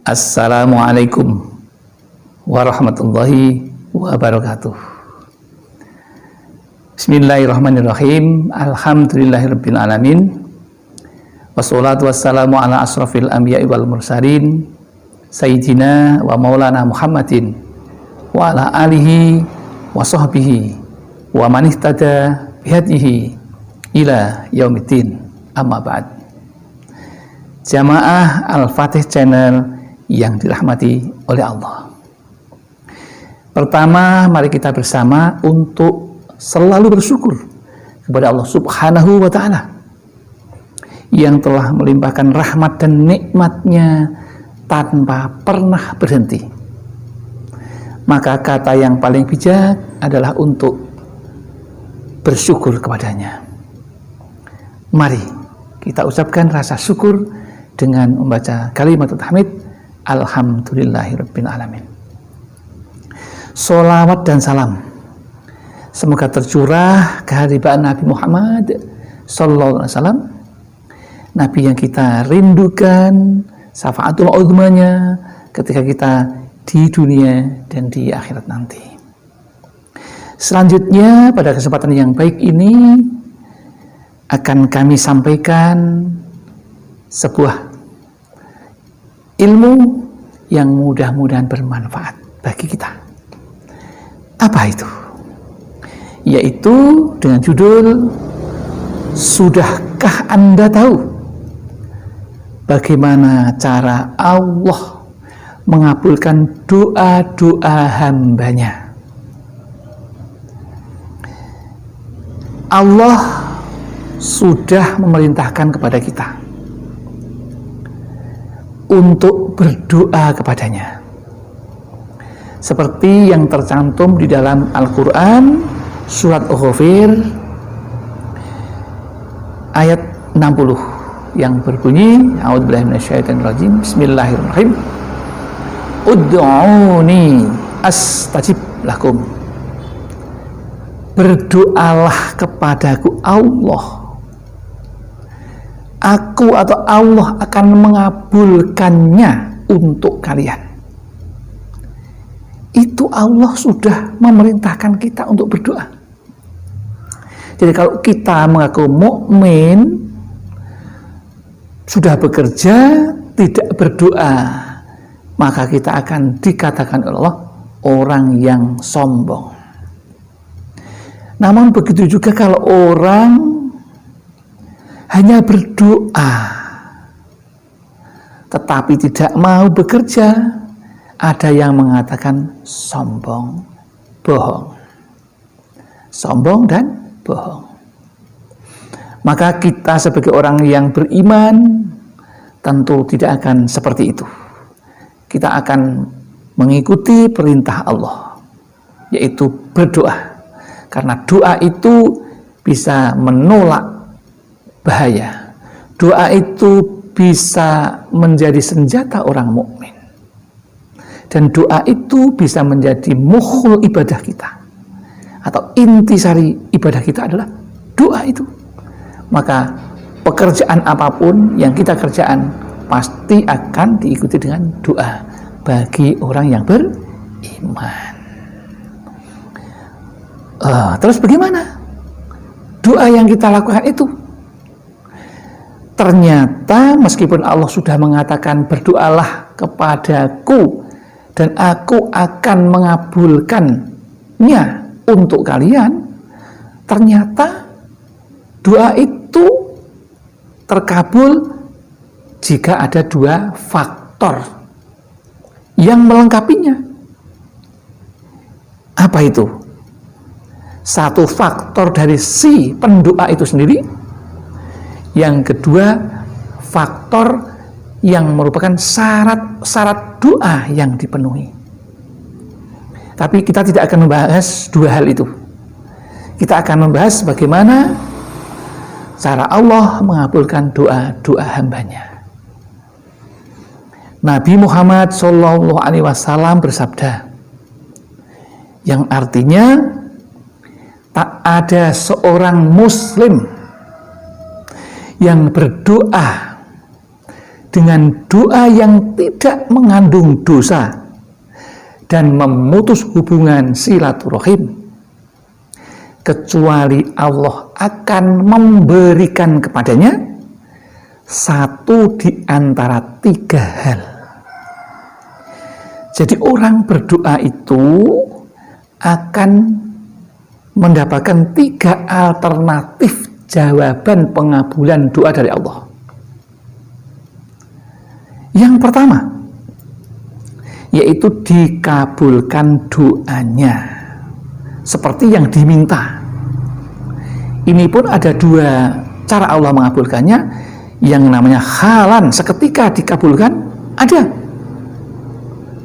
Assalamualaikum warahmatullahi wabarakatuh. Bismillahirrahmanirrahim. Alhamdulillahirabbil alamin. Wassalatu wassalamu ala asrafil anbiya'i wal mursalin sayyidina wa maulana Muhammadin wa ala alihi wa sahbihi wa man ihtada bihadihi ila yaumiddin. Amma ba'd. Jamaah Al-Fatih Channel yang dirahmati oleh Allah. Pertama, mari kita bersama untuk selalu bersyukur kepada Allah Subhanahu wa Ta'ala yang telah melimpahkan rahmat dan nikmatnya tanpa pernah berhenti. Maka kata yang paling bijak adalah untuk bersyukur kepadanya. Mari kita ucapkan rasa syukur dengan membaca kalimat tahmid Alhamdulillahirabbil alamin. Sholawat dan salam semoga tercurah kehadiran Nabi Muhammad sallallahu alaihi wasallam, Nabi yang kita rindukan syafaatul uzmanya ketika kita di dunia dan di akhirat nanti. Selanjutnya pada kesempatan yang baik ini akan kami sampaikan sebuah ilmu yang mudah-mudahan bermanfaat bagi kita. Apa itu? Yaitu dengan judul, sudahkah Anda tahu bagaimana cara Allah mengabulkan doa-doa hambanya? Allah sudah memerintahkan kepada kita untuk berdoa kepadanya, seperti yang tercantum di dalam Al-Quran surat Ghafir ayat 60 yang berbunyi, A'udzubillahi minasyaitonirrajim, Bismillahirrahmanirrahim, Ud'uni astajib lakum. Berdoalah kepadaku Allah, aku atau Allah akan mengabulkannya untuk kalian. Itu Allah sudah memerintahkan kita untuk berdoa. Jadi kalau kita mengaku mukmin, sudah bekerja, tidak berdoa, maka kita akan dikatakan oleh Allah orang yang sombong. Namun begitu juga kalau orang hanya berdoa tetapi tidak mau bekerja, ada yang mengatakan sombong, bohong. Sombong dan bohong. Maka kita sebagai orang yang beriman tentu tidak akan seperti itu. Kita akan mengikuti perintah Allah, yaitu berdoa. Karena doa itu bisa menolak bahaya. Doa itu bisa menjadi senjata orang mukmin. Dan doa itu bisa menjadi mukhul ibadah kita. Atau intisari ibadah kita adalah doa itu. Maka pekerjaan apapun yang kita kerjakan pasti akan diikuti dengan doa bagi orang yang beriman. Terus bagaimana doa yang kita lakukan itu? Ternyata meskipun Allah sudah mengatakan berdoalah kepadaku dan aku akan mengabulkannya untuk kalian, ternyata doa itu terkabul jika ada dua faktor yang melengkapinya. Apa itu? Satu faktor dari si pendoa itu sendiri, yang kedua faktor yang merupakan syarat doa yang dipenuhi. Tapi kita tidak akan membahas dua hal itu. Kita akan membahas bagaimana cara Allah mengabulkan doa-doa hambanya. Nabi Muhammad SAW bersabda, yang artinya tak ada seorang muslim yang berdoa dengan doa yang tidak mengandung dosa dan memutus hubungan silaturahim, kecuali Allah akan memberikan kepadanya satu di antara 3 hal. Jadi orang berdoa itu akan mendapatkan 3 alternatif jawaban pengabulan doa dari Allah. Yang pertama, yaitu dikabulkan doanya seperti yang diminta. Ini pun ada 2 cara Allah mengabulkannya. Yang namanya halan, seketika dikabulkan, ada.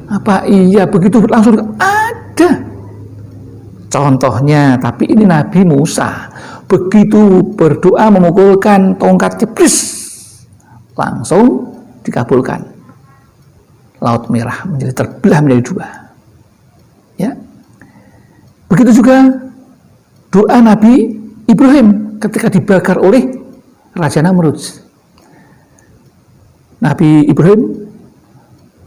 Apa iya begitu langsung? Ada. Contohnya, tapi ini Nabi Musa begitu berdoa memukulkan tongkat jebris, langsung dikabulkan. Laut Merah menjadi terbelah menjadi 2. Ya. Begitu juga doa Nabi Ibrahim ketika dibakar oleh Raja Namrud. Nabi Ibrahim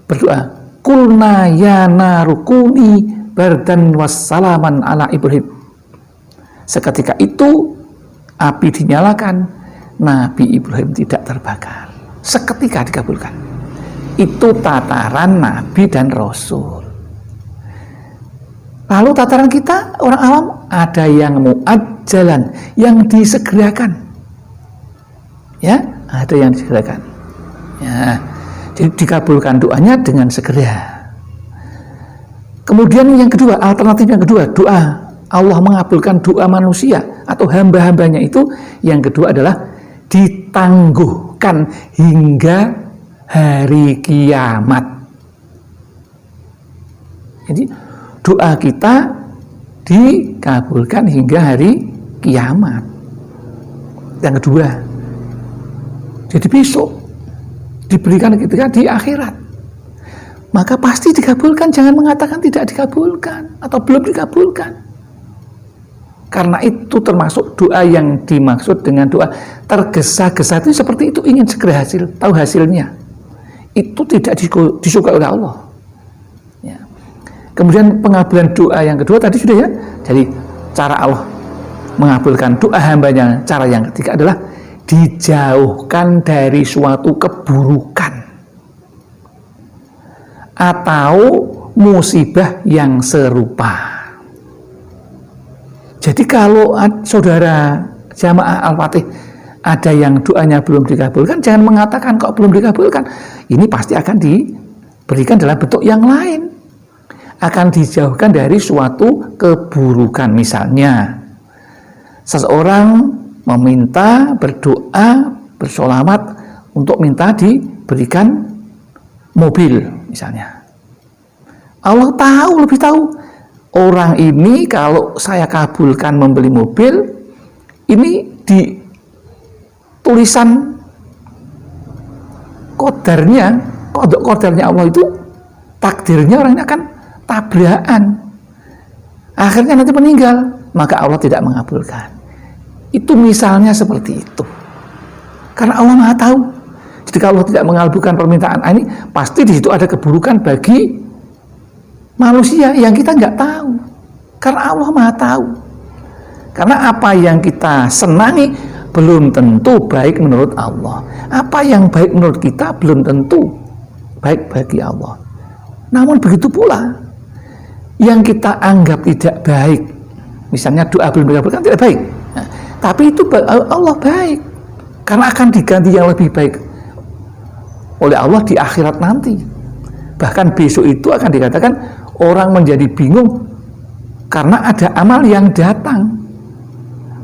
berdoa, "Qulna ya narukuni bardan wassalaman ala Ibrahim." Seketika itu api dinyalakan, Nabi Ibrahim tidak terbakar. Seketika dikabulkan. Itu tataran Nabi dan Rasul. Lalu tataran kita orang awam, ada yang muajjalan, yang disegerakan. Ya, ada yang disegerakan. Ya, jadi dikabulkan doanya dengan segera. Kemudian yang kedua, alternatif yang kedua, doa Allah mengabulkan doa manusia atau hamba-hambanya itu, yang kedua adalah ditangguhkan hingga hari kiamat. Jadi doa kita dikabulkan hingga hari kiamat. Yang kedua, jadi besok diberikan ketika di akhirat, maka pasti dikabulkan. Jangan mengatakan tidak dikabulkan atau belum dikabulkan, karena itu termasuk doa yang dimaksud dengan doa tergesa-gesa itu seperti itu, ingin segera tahu hasilnya, itu tidak disukai oleh Allah. Ya. Kemudian pengabulan doa yang kedua tadi sudah ya. Jadi cara Allah mengabulkan doa hambanya, cara yang ketiga adalah dijauhkan dari suatu keburukan atau musibah yang serupa. Jadi kalau saudara jamaah Al-Fatih ada yang doanya belum dikabulkan, jangan mengatakan kok belum dikabulkan. Ini pasti akan diberikan dalam bentuk yang lain, akan dijauhkan dari suatu keburukan. Misalnya seseorang meminta, berdoa, bersholawat untuk minta diberikan mobil misalnya. Allah tahu, lebih tahu, orang ini kalau saya kabulkan membeli mobil, ini di tulisan kodarnya Allah itu, takdirnya orangnya akan tabrakan, akhirnya nanti meninggal, maka Allah tidak mengabulkan. Itu misalnya seperti itu. Karena Allah Maha tahu. Jadi kalau Allah tidak mengabulkan permintaan ini, pasti di situ ada keburukan bagi manusia yang kita nggak tahu. Karena Allah Maha tahu. Karena apa yang kita senangi belum tentu baik menurut Allah. Apa yang baik menurut kita belum tentu baik bagi Allah. Namun begitu pula yang kita anggap tidak baik, misalnya doa belum dikabulkan, tidak baik. Nah, tapi itu Allah baik, karena akan diganti yang lebih baik oleh Allah di akhirat nanti. Bahkan besok itu akan dikatakan orang menjadi bingung karena ada amal yang datang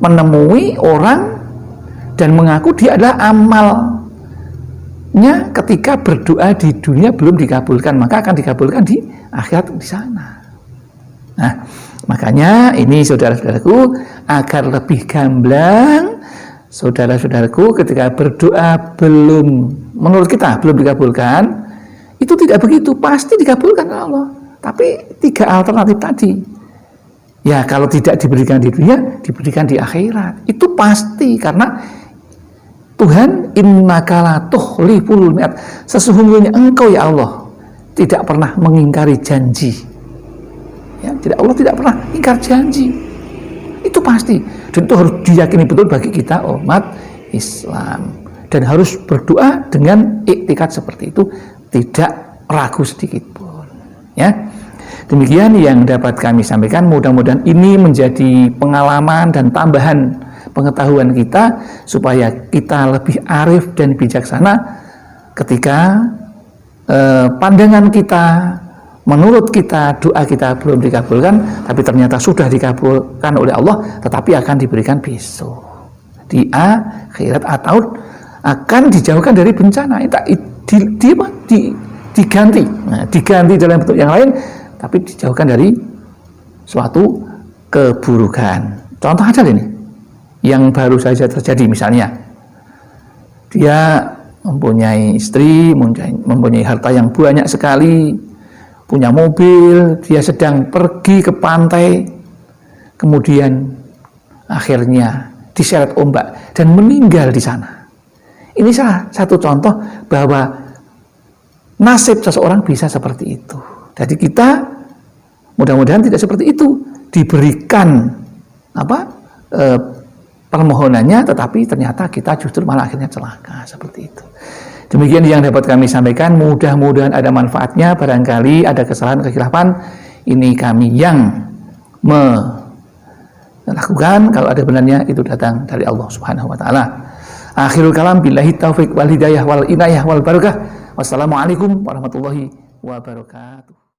menemui orang dan mengaku dia adalah amalnya ketika berdoa di dunia belum dikabulkan, maka akan dikabulkan di akhirat di sana. Nah, makanya ini saudara-saudaraku, agar lebih gamblang, saudara-saudaraku ketika berdoa menurut kita belum dikabulkan, itu tidak begitu, pasti dikabulkan oleh Allah. Tapi 3 alternatif tadi, ya kalau tidak diberikan di dunia, diberikan di akhirat, itu pasti, karena Tuhan, innaka la tukhliful mi'ad. Sesungguhnya Engkau ya Allah tidak pernah mengingkari janji. Ya, Allah tidak pernah ingkar janji. Itu pasti. Dan itu harus diyakini betul bagi kita umat Islam. Dan harus berdoa dengan iktikad seperti itu, tidak ragu sedikit pun. Ya. Demikian yang dapat kami sampaikan. Mudah-mudahan ini menjadi pengalaman dan tambahan pengetahuan kita supaya kita lebih arif dan bijaksana ketika pandangan kita, menurut kita, doa kita belum dikabulkan, tapi ternyata sudah dikabulkan oleh Allah, tetapi akan diberikan besok di akhirat atau akan dijauhkan dari bencana. Diganti, diganti dalam bentuk yang lain, tapi dijauhkan dari suatu keburukan. Contoh aja ini, yang baru saja terjadi misalnya, dia mempunyai istri, mempunyai harta yang banyak sekali, punya mobil, dia sedang pergi ke pantai, kemudian akhirnya diseret ombak dan meninggal di sana. Ini salah satu contoh bahwa nasib seseorang bisa seperti itu. Jadi kita mudah-mudahan tidak seperti itu, diberikan permohonannya, tetapi ternyata kita justru malah akhirnya celaka seperti itu. Demikian yang dapat kami sampaikan. Mudah-mudahan ada manfaatnya. Barangkali ada kesalahan, kekhilafan, ini kami yang melakukan. Kalau ada benarnya, itu datang dari Allah Subhanahu wa Ta'ala. Akhirul kalam, billahi taufiq wal hidayah wal inayah wal barakah. Wassalamualaikum warahmatullahi wabarakatuh.